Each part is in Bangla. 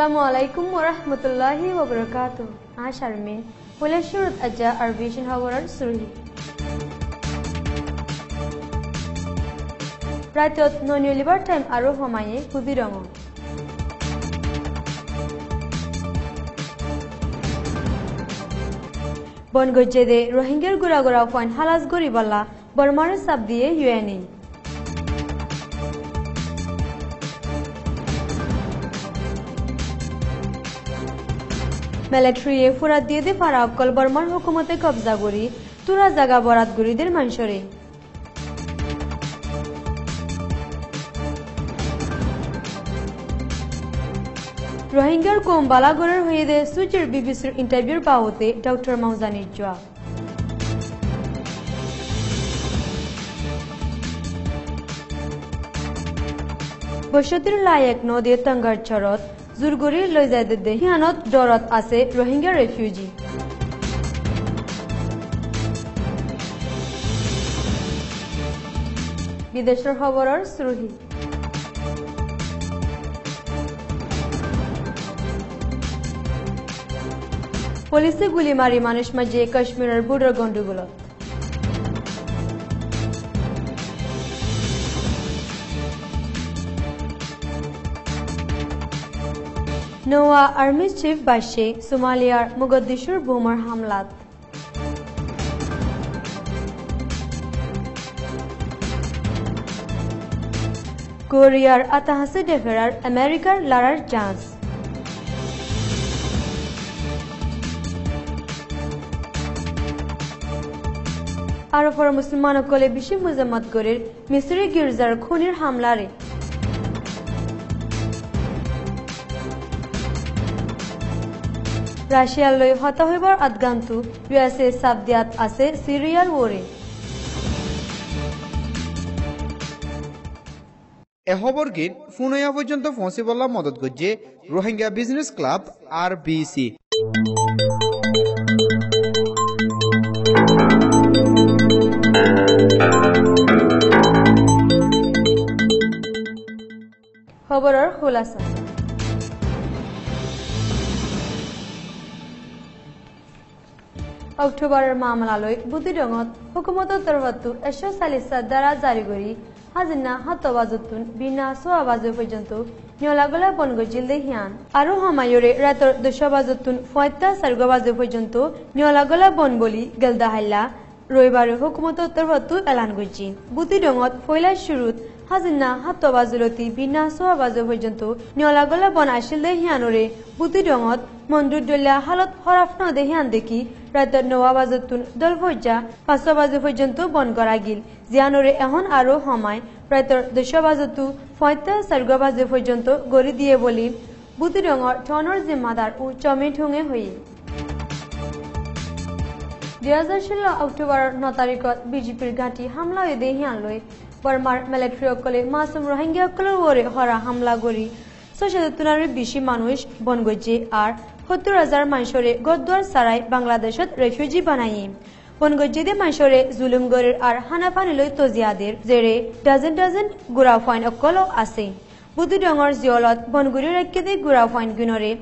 Assalamualaikum warahmatullahi wabarakatuh. Sharmin. Pula syurut aja Arvision Hawarar Surhi. Ratot non liber time aro homaye kudirongo. Bongojede Rohingya gura fine halas goriballa Burmar sabdiye UNE. Military ফুরাত দিয়ে ফারাক্কল বর্মার হুকুমতে কবজা করি তুরা জায়গা বরাত গরিদের মানসরে রোহিঙ্গার কম বালাগরের হয়ে দে সুচির বিবিসির ইন্টারভিউর পাওতে ডক্টর মাউজানির জবাব বসতির লায়ক নদী তঙ্গার চরত জুরগুরি লৈ যায় দে হিয়ানত ডরত আছে রোহিঙ্গা রেফিউজি বিদেশের খবরের সুরহি পুলিশে গুলি মারি মানুষ মাঝে কাশ্মীরের বর্ডার গন্ডগোল নোয়া আর্মি চিফ বাসে সোমালিয়ার মোগাদিশুর বোমার হামলাত কোরিয়ার আতাহাসে ডেফেরার আমেরিকার লড়ার চান্স আরফর মুসলমান কলে বেশি মুজাম্মত করের মিসরি গির্জার খুনির হামলারে রাশিয়ার লই হতা হইবার আদগান্তু ইউএসএ সাবদিয়াত আছে সিরিয়ার ওরে এহবর গীত ফুনয়া পর্যন্ত পৌঁছিবলা মদত করছে রোহিঙ্গা বিজনেস ক্লাব RBC খবরের খুলাসা অক্টোবরের মামলালৈ বুদ্ধিডঙত হুকুমতৰ তৰফতো 140 দ্বাৰা জাৰি কৰি হাজিনা 7 বাজতুন বিনা 6 বাজে পৰ্যন্ত নিয়লাগলা বনগজিল দেহিয়ান আৰু সময়ৰে ৰাতৰ 2 বাজতুন 4 বাজে পৰ্যন্ত নিয়লাগলা বন বলি গলদাহাইলা ৰবিবাৰে হুকুমতৰ তৰফতো এলান কৰিছিল বুদ্ধিডঙত ফয়লা শুৰুত হাজিনা 7 বাজলতি বিনা 6 বাজে পৰ্যন্ত নিয়লাগলা বন আছিল দেহিয়ানৰে বুদ্ধিডঙত মন্দুদলা হালত হরাফন দেহিয়ান দেখি রাত 9 বাজতুন দল ভজ্জা 5 বাজে পর্যন্ত বন করা গিল জিয়ানরে এখন আরো সময় রাত 10 বাজতু 4 বাজে পর্যন্ত গড়ি দিয়ে বলি বুদ্ধিডঙর টনর জিম্মাদার ও চমে ঠুঙে হই 2016 অক্টোবরের 9 তারিখত বিজেপির ঘাটি হামলা হয়ে দেহিয়ান লই বর্মার মিলিটারি অকলে মাসুম রোহিঙ্গা অকলের ওরে হরা হামলা করি 600 বেশি মানুষ বন গজে আর 70,000 মানুষরে গদ্দার সারাই বাংলাদেশত রেফিউজি বানাই বনগজ্জেদে মানুষরে জুলুম গরের আর হানাফানি লই তজিয়াদের জেরে ডজন গুড়া ফাইন অকল আছে বুদ্ধিডঙর জিয়লত বনগুড়ি রাখতে গুড়া ফাইন গুণরে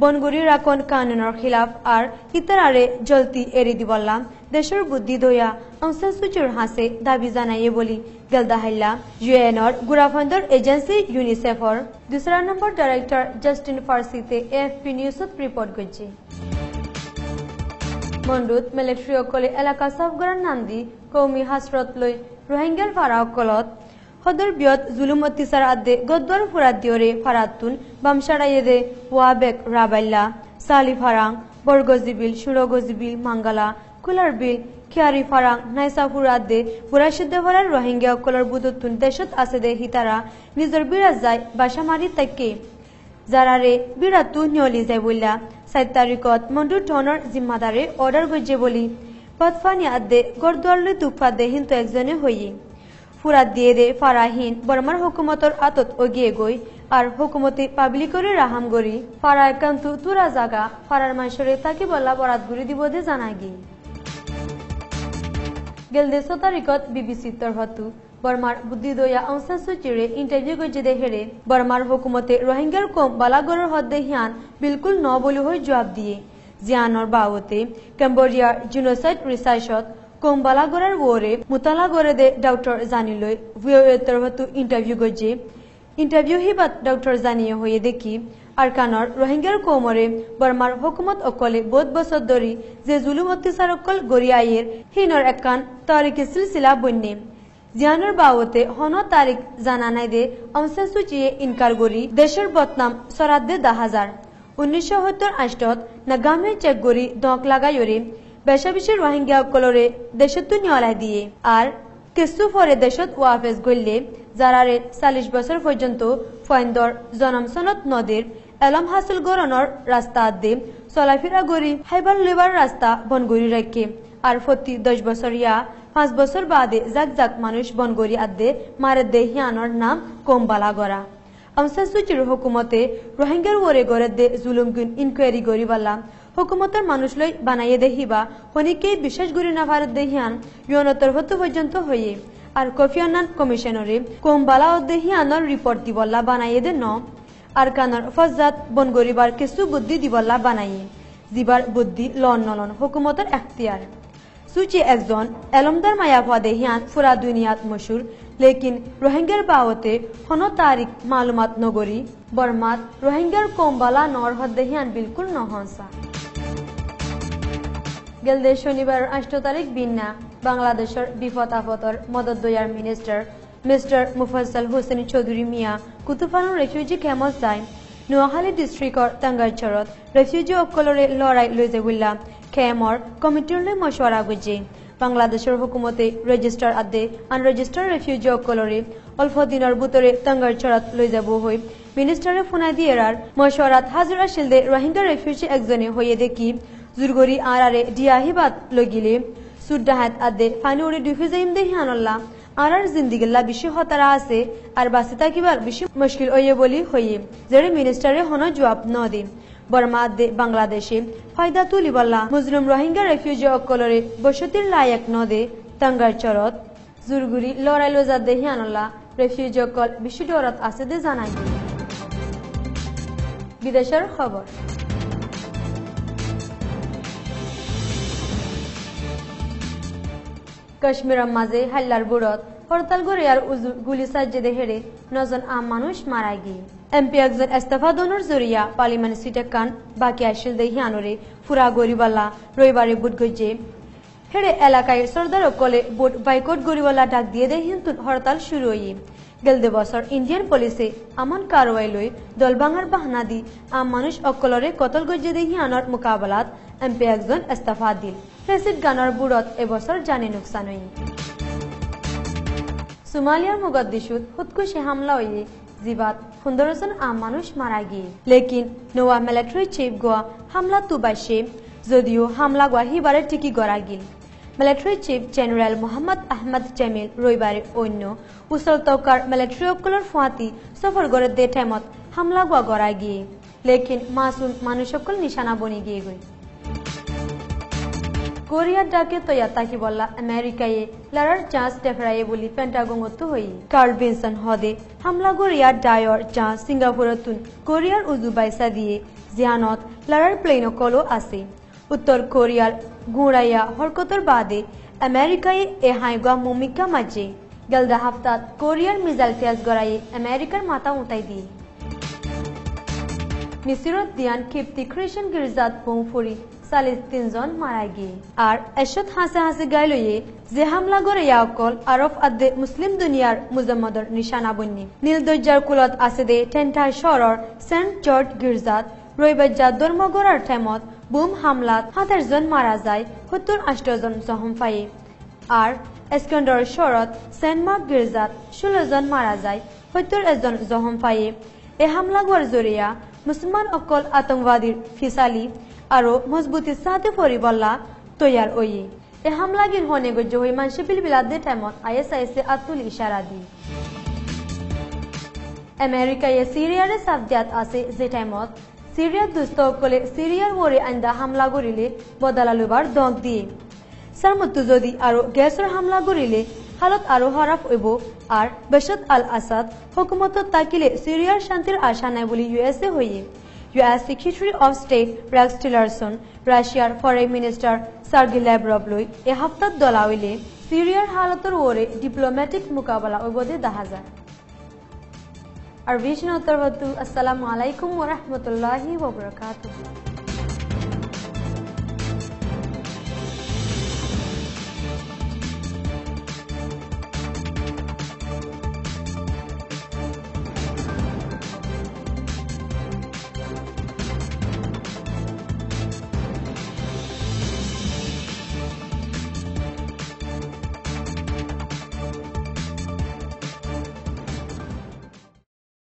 বনগুড়ি রাখন কানুনের খিলাফ আর ইতারারে জলতি এরি দিবল্লা দেশের বুদ্ধি দয়া অংশান সুচুর হাসে দাবি জানাইয়ে বলি গলদাহাইলা ইউএনর গুড়াফাইন্দর এজেন্সি ইউনিসেফর 2 নম্বর ডাইরেক্টর জাস্টিন ফার্সিতে AFP নিউজত রিপোর্ট করছে মন্ডুত মিলিটারি অকলে এলাকা সাফগরান নান্দি কৌমি হাসরত লই রোহিঙ্গার ফারা অকলত হদর বিয়ত জুলুম অত্যাচার আদে গদ্দর ফুরাত দিওরে ফারাতুন বামসাড়াইয়ে ওয়াবেক রাবাইল্লা সালি ফারাং বরগজিবিল সুরগজিবিল মাঙ্গালা কুলার বিল খিয়ারি ফারাং নাইসা ফুরাত দে বুড়াশিদ্ধ ভরার রোহিঙ্গা অকলর বুদতুন দেশত আছে দে হিতারা নিজর বিরাজ যায় বাসামারি তাকে যারারে বিরাতু নিয়লি যায় বললা 7 তারিখত মন্ডু টনর জিম্মাদারে অর্ডার গজে বলি পথফানি আদে গরদুয়ারলে তুফা দে হিন্তু একজনে হইয়ে ফুরাত দিয়ে দে ফারাহীন বর্মার হুকুমতর আতত অগিয়ে গই আর হুকুমতে পাবলিকরে রাহাম গরি ফারা একান্ত তুরা জাগা ফারার মানুষরে তাকে বলা বরাত গুড়ি দিব দে জানা গি গেলদে 6 তারিখত BBC তরফতু বর্মার বুদ্ধিদয়া আউং সান সুচিরে ইন্টারভিউ করছে হেরে বর্মার হুকুমতে রোহিঙ্গার কম বালাগরের হদ্দে হিয়ান বিলকুল ন বলি হয়ে জবাব দিয়ে জিয়ানর বাবতে কম্বোডিয়ার জিনোসাইড রিসার্চত কম বালাগরের ওরে মুতালা গরে দে ডক্টর জানিলই ভিওএ তরফতু ইন্টারভিউ করছে ইন্টারভিউ হিবাত ডক্টর জানিয়ে হয়ে দেখি আরকানর রোহিঙ্গার কোমরে বর্মার হুকুমত অকলে বহুত বছর ধরে যে জুলুম অত্যাচার অকল গড়িয়াইয়ের হিনর একান তারিখে সিলসিলা বন্যে জিয়ানোর বাবতে হন তারিখ জানা নাই দে অংশা সূচিয়ে ইনকার গড়ি দেশের বদনাম সরাদ্দে 10,000 1978 নাগামে চেক গড়ি দক লাগাইরে বেশাবেশি রোহিঙ্গা অকলরে দেশত নিয়লাই দিয়ে আর কিছু পরে দেশত ওয়াফেজ গড়লে যারারে 40 বছর পর্যন্ত ফয়ন্দর জনম সনদ নদের এলম হাসিল গরণর রাস্তা দে চলাফেরা গড়ি হাইবার লেবার রাস্তা বনগড়ি রাখে আর প্রতি 10 বছর ইয়া 5 বছর বাদে জাক জাক মানুষ বনগড়ি আদে মারে দে হিয়ানোর নাম কোমবালা গড়া আমসা সুচির হুকুমতে রোহিঙ্গার ওরে গড়ে দে জুলুম গুন ইনকোয়ারি গড়ি বালা হুকুমতের মানুষ লই বানাইয়ে দেহিবা হনিকে বিশেষ গড়ি না ভারত দেহিয়ান ইউনতর হতে পর্যন্ত হয়ে আর কফি আনান কমিশনারে কোমবালা দেহিয়ানোর রিপোর্ট দিবল্লা বানাইয়ে দে ন আর কানার ফজাত বনগরিবার কিছু বুদ্ধি দিবল্লা বানাইয়ে দিবার বুদ্ধি লন নলন হুকুমতের এখতিয়ার সুচি একজন এলমদার মায়াভা দেহিয়ান ফুরা দুনিয়াত মশুর লেকিন রোহিঙ্গার বাবতে হন তারিখ মালুমাত নগরী বর্মাত রোহিঙ্গার কোমবালা নর হদ্দেহিয়ান বিলকুল নহনসা গেলদে শনিবার 8 তারিখ বিন্না বাংলাদেশের বিপদ আপদর মদত দয়ার মিনিস্টার মিস্টার মুফাজ্জল হোসেন চৌধুরী মিয়া কুতুফানুর রেফিউজি ক্যাম্পত যায় নোয়াখালী ডিস্ট্রিক্টর টাঙ্গাইচরত রেফিউজি অকলরে লড়াই লৈ যাবুল্লা ক্যাম্পর কমিটির মশওয়ারা গুজে বাংলাদেশের হুকুমতে রেজিস্টার আদে আনরেজিস্টার রেফিউজি অকলরে অল্প দিনের ভিতরে টাঙ্গাইচরত লৈ যাব হই মিনিস্টারে ফোনা দিয়ে মশওয়ারাত হাজির আসিল দে রোহিঙ্গা রেফিউজি একজনে হয়ে দেখি জুরগরি আরারে ডিয়াহিবাত লগিলে সুড্ডাহাত আদে ফানুরে ডুফে যাইম দেহিয়ানল্লাহ আরার জিন্দিগিল্লা বেশি হতারা আছে আর বাসি থাকিবার বেশি মুশকিল হইয়ে বলি হইয়ে যেড়ে মিনিস্টারে হন জবাব ন দে বর্মা দে বাংলাদেশে ফায়দা তুলিবাল্লা মুসলিম রোহিঙ্গা রেফিউজি অকলরে বসতির লায়ক ন দে টাঙ্গার চরত জুরগুরি লড়াইলো যা দেহিয়ানল্লাহ রেফিউজি অকল বেশি ডরত আছে দে জানাই বিদেশের খবর কাশ্মীরের মাঝে হাল্লার বুড়ত হরতাল গড়ে আর গুলি সাজ্জে হেরে 9 জন আম মানুষ মারা গিয়ে এমপি একজন ইস্তফা দনোর জরিয়া পার্লিমেন্ট সিটে কান বাকি আসিল দেহি আনরে ফুরা গরিবালা রবিবারে বুট গজে হেরে এলাকায় সরদার অকলে বুট বাইকট গরিবালা ডাক দিয়ে দেহি হরতাল শুরু হই গেলদে বছর ইন্ডিয়ান পুলিশে আমন কারওয়াই লই দলবাঙার বাহানা দি আম মানুষ অকলরে কতল গজে দেহি আনর মোকাবেলাত এমপি একজন ইস্তফা দিল ফেসিড গানার বুড়ত এবছর জানে নুকসান হই সোমালিয়ার মোগাদ্দিশুত খুদকুশি হামলা হইয়ে জিবাত 15 জন আম মানুষ মারা গিয়ে লেকিন নোয়া মিলিটারি চিফ গোয়া হামলা তুবাইছে যদিও হামলা গোয়া হিবারে ঠিকই গড়া গিল military chief general Mohammad Ahmad Jamil রবিবারে অন্য উসল তৌকার মিলিটারি অকলর ফুয়াতি সফর গড়ে দে টাইমত হামলা গোয়া গড়া গিয়ে লেকিন মাসুম মানুষ সকল নিশানা বনি গিয়ে গই কোরিয়ার ডাকে তৈয়া তাকি বললা আমেরিকায় লড়ার চান্স ডেফরায়ে বলি পেন্টাগনত হই কার্ল ভিনসন হদে হামলা কোরিয়ার ডায়র যা সিঙ্গাপুরতুন কোরিয়ার উজু বাইসা দিয়ে জিয়ানত লড়ার প্লেন কলো আছে উত্তর কোরিয়ার গুড়াইয়া হরকতর বাদে আমেরিকায় এ হাইগা মুমিকা মাঝে গলদা হাফতাত কোরিয়ার মিসাইল টেস্ট গড়াইয়ে আমেরিকার মাথা উঠাই দিয়ে নিসিরত দিয়ান ক্ষিপ্তি খ্রিস্টান গির্জাত বোমফুরি 43 জন মারা গিয়ে আর এসত হাসে হাসে গাইলয়ে যে হামলা গড়ে অকল আরব আদে মুসলিম দুনিয়ার মুজাম্মদর নিশানা বন্যে নীল দরজার কুলত আছে দে টেন্টার শহরের সেন্ট জর্জ গির্জাত রবিবার ধর্মগড়ার টাইমত বুম হামলাত 70 জন মারা যায় 70-80 জন জখম পায় আর এসকন্দর শহরত সেন্ট মার্ক গির্জাত 16 জন মারা যায় 71 জন জখম পায় এ হামলা গড় জরিয়া মুসলমান অকল আতঙ্কবাদীর ফিসালি আরো মজবুতি সাথে পরিবল্লা তৈয়ার ওই এ হামলাগির হনে গজ্জ হই মানসে বিলবিলাদে টাইমত আইএসআইএস আতুল ইশারা দি আমেরিকায় সিরিয়ারে সাবজাত আছে যে টাইমত সিরিয়ার দুস্থ অকলে সিরিয়ার ওরে আন্দা হামলা গরিলে বদলা লবার দক দিয়ে সারমত যদি আরো গ্যাসের হামলা গরিলে হালত আরো খারাপ হইব আর বাশার আল আসাদ হুকুমতত তাকিলে সিরিয়ার শান্তির আশা নাই বলি ইউএসএ হইয়ে US Secretary of State Rex Tillerson, রাশিয়ার ফরেন মিনিস্টার সার্গি ল্যাভরভ লই এ হপ্তাত দলাউইলে সিরিয়ার হালতর ওরে ডিপ্লোম্যাটিক মোকাবেলা ওইবদে দেখা যায় আর বিষ্ণু উত্তরবতু আসসালামু আলাইকুম ওয়া রাহমাতুল্লাহি ওয়া বারাকাতুহু।